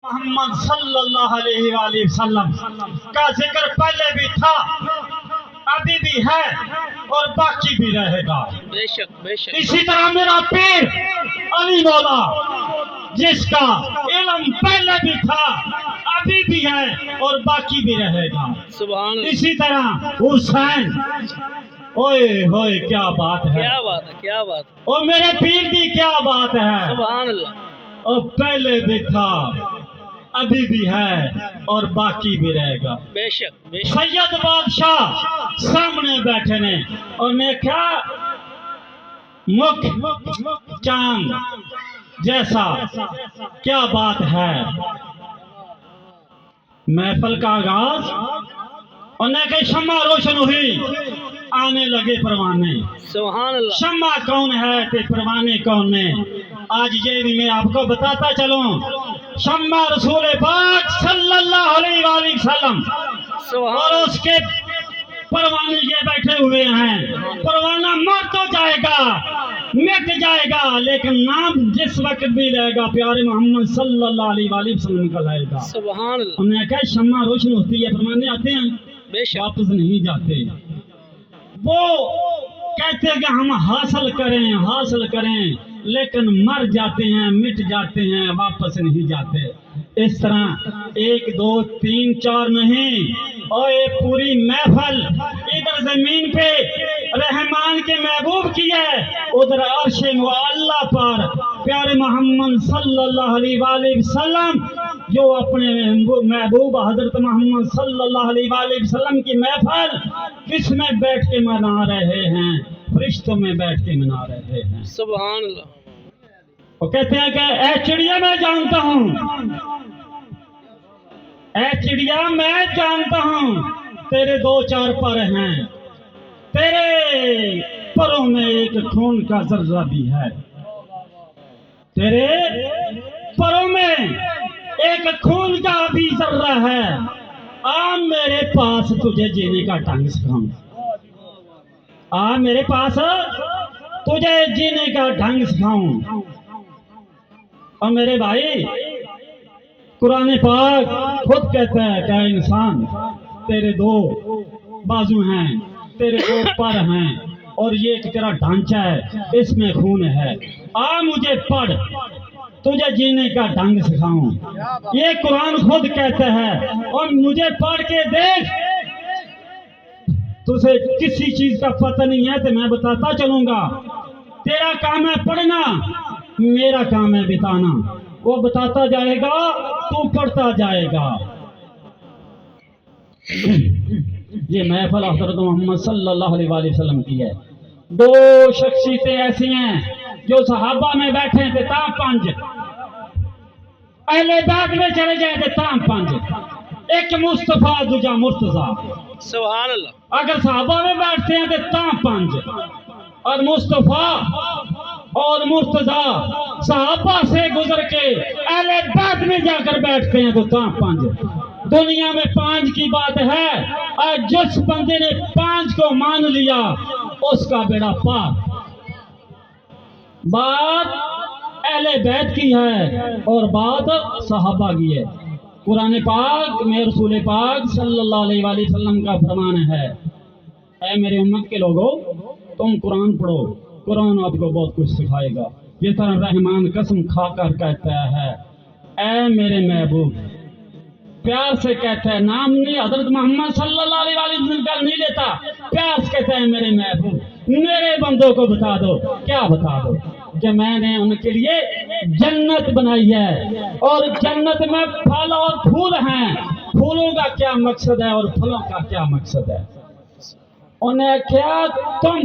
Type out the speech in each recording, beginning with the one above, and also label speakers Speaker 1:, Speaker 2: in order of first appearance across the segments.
Speaker 1: محمد صلی اللہ علیہ وآلہ وسلم کا ذکر پہلے بھی تھا، ابھی بھی ہے اور باقی بھی رہے گا۔
Speaker 2: بے شک بے شک۔
Speaker 1: اسی طرح میرا پیر علی مولا جس کا علم پہلے بھی تھا، ابھی بھی ہے اور باقی بھی رہے گا۔
Speaker 2: سبحان اللہ۔
Speaker 1: اسی طرح حسین، اوئے ہوئے کیا بات ہے،
Speaker 2: کیا بات ہے، کیا بات ہے۔
Speaker 1: اور میرے پیر کی کیا بات ہے،
Speaker 2: سبحان اللہ۔
Speaker 1: اور پہلے بھی تھا، ابھی بھی ہے اور باقی بھی رہے گا۔
Speaker 2: بے شک بے شک۔
Speaker 1: سید بادشاہ سامنے بیٹھے نے اور میں کیا مکھ چاند جیسا، کیا بات ہے۔ محفل کا آغاز اور نہ کہ شمع روشن ہوئی، آنے لگے پروانے۔
Speaker 2: سبحان اللہ۔
Speaker 1: شمع کون ہے تے پروانے کون نے، آج یہ بھی میں آپ کو بتاتا چلوں۔ شمع رسول پاک صلی اللہ علیہ وآلہ وسلم اور اس کے پروانے یہ بیٹھے ہوئے ہیں۔ پروانہ مر تو جائے گا، مٹ جائے گا، لیکن نام جس وقت بھی رہے گا پیارے محمد صلی اللہ علیہ وآلہ وسلم کا رہے گا۔
Speaker 2: سبحان اللہ۔
Speaker 1: انہوں نے کہا شمع روشن ہوتی ہے، پروانے آتے ہیں
Speaker 2: بے شک۔
Speaker 1: واپس نہیں جاتے۔ وہ کہتے ہیں کہ ہم حاصل کریں لیکن مر جاتے ہیں، مٹ جاتے ہیں، واپس نہیں جاتے۔ اس طرح ایک دو تین چار نہیں، اور یہ پوری محفل ادھر زمین پہ رحمان کے محبوب کی ہے، ادھر عرش معلیٰ پر پیارے محمد صلی اللہ علیہ وآلہ وسلم جو اپنے محبوب حضرت محمد صلی اللہ علیہ وآلہ وسلم کی محفل کس میں بیٹھ کے منا رہے ہیں؟ فرشتوں میں بیٹھ کے منا رہے ہیں۔
Speaker 2: سبحان اللہ۔
Speaker 1: وہ کہتے ہیں کہ اے چڑیا میں جانتا ہوں، اے چڑیا میں جانتا ہوں تیرے دو چار پر ہیں، تیرے پروں میں ایک خون کا ذرہ بھی ہے، تیرے پروں میں ایک خون کا بھی ذرہ ہے، آ میرے پاس تجھے جینے کا ڈھنگ سکھاؤں، آ میرے پاس تجھے جینے کا ڈھنگ سکھاؤں۔ اور میرے بھائی قرآن پاک خود کہتا ہے کہ انسان تیرے دو بازو ہیں، تیرے دو پر ہیں، اور یہ ایک تیرا ڈھانچہ ہے، اس میں خون ہے، آ مجھے پڑھ تجھے جینے کا ڈھنگ سکھاؤں۔ یہ قرآن خود کہتا ہے، اور مجھے پڑھ کے دیکھ، تجھے کسی چیز کا پتہ نہیں ہے تو میں بتاتا چلوں گا۔ تیرا کام ہے پڑھنا، میرا کام ہے بتانا، وہ بتاتا جائے گا تو پڑھتا جائے گا۔ یہ محفل حضرت محمد صلی اللہ علیہ وآلہ وسلم کی ہے۔ دو شخصیتیں ایسی ہیں جو صحابہ میں بیٹھے تھے تاں پانچ، اہل بیت میں چلے جائے تھے تاں پانچ، ایک مصطفیٰ دوجا مرتضیٰ۔
Speaker 2: سبحان اللہ۔
Speaker 1: اگر صحابہ میں بیٹھتے ہیں تو تاں پانچ، اور مصطفیٰ اور مرتضیٰ صحابہ سے گزر کے اہل بیت میں جا کر بیٹھتے ہیں تو تاں پانچ۔ دنیا میں پانچ کی بات ہے، اور جس بندے نے پانچ کو مان لیا اس کا بیڑا پار۔ بات اہل بیت کی ہے اور بات صحابہ کی ہے۔ قرآن پاک میں رسول پاک صلی اللہ علیہ وآلہ وسلم کا فرمان ہے، اے میرے امت کے لوگوں تم قرآن پڑھو، قرآن آپ کو بہت کچھ سکھائے گا۔ یہ طرح رحمان قسم کھا کر کہتا ہے، اے میرے محبوب، پیار سے کہتا ہے، نام نہیں حضرت محمد صلی اللہ علیہ وسلم کا نہیں لیتا، پیار سے کہتا ہے میرے محبوب میرے بندوں کو بتا دو۔ کیا بتا دو؟ کہ میں نے ان کے لیے جنت بنائی ہے، اور جنت میں پھل اور پھول ہیں، پھولوں کا کیا مقصد ہے اور پھلوں کا کیا مقصد ہے؟ انہیں کیا تم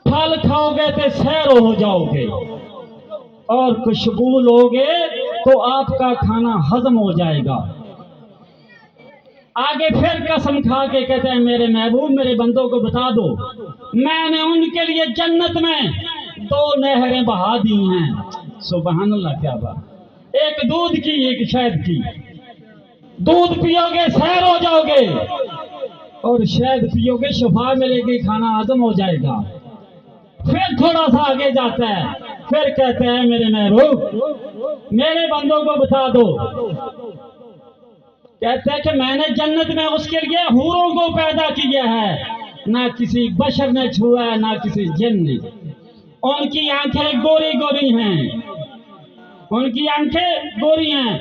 Speaker 1: پھل کھاؤ گے تو سیر ہو جاؤ گے، اور خوشبو لو گے تو آپ کا کھانا ہضم ہو جائے گا۔ آگے پھر قسم کھا کے کہتے ہیں میرے محبوب میرے بندوں کو بتا دو، میں نے ان کے لیے جنت میں دو نہریں بہا دی ہیں۔ سبحان اللہ، کیا بات، ایک دودھ کی ایک شہد کی۔ دودھ پیو گے سیر ہو جاؤ گے، اور شہد پیو گے شفا ملے گی، کھانا ہضم ہو جائے گا۔ پھر تھوڑا سا آگے جاتا ہے، پھر کہتے ہیں میرے محبوب میرے بندوں کو بتا دو، کہتے ہیں کہ میں نے جنت میں اس کے لیے حوروں کو پیدا کیا ہے، نہ کسی بشر نے چھوا ہے نہ کسی جن نے، ان کی آنکھیں گوری گوری ہیں، ان کی آنکھیں گوری ہیں،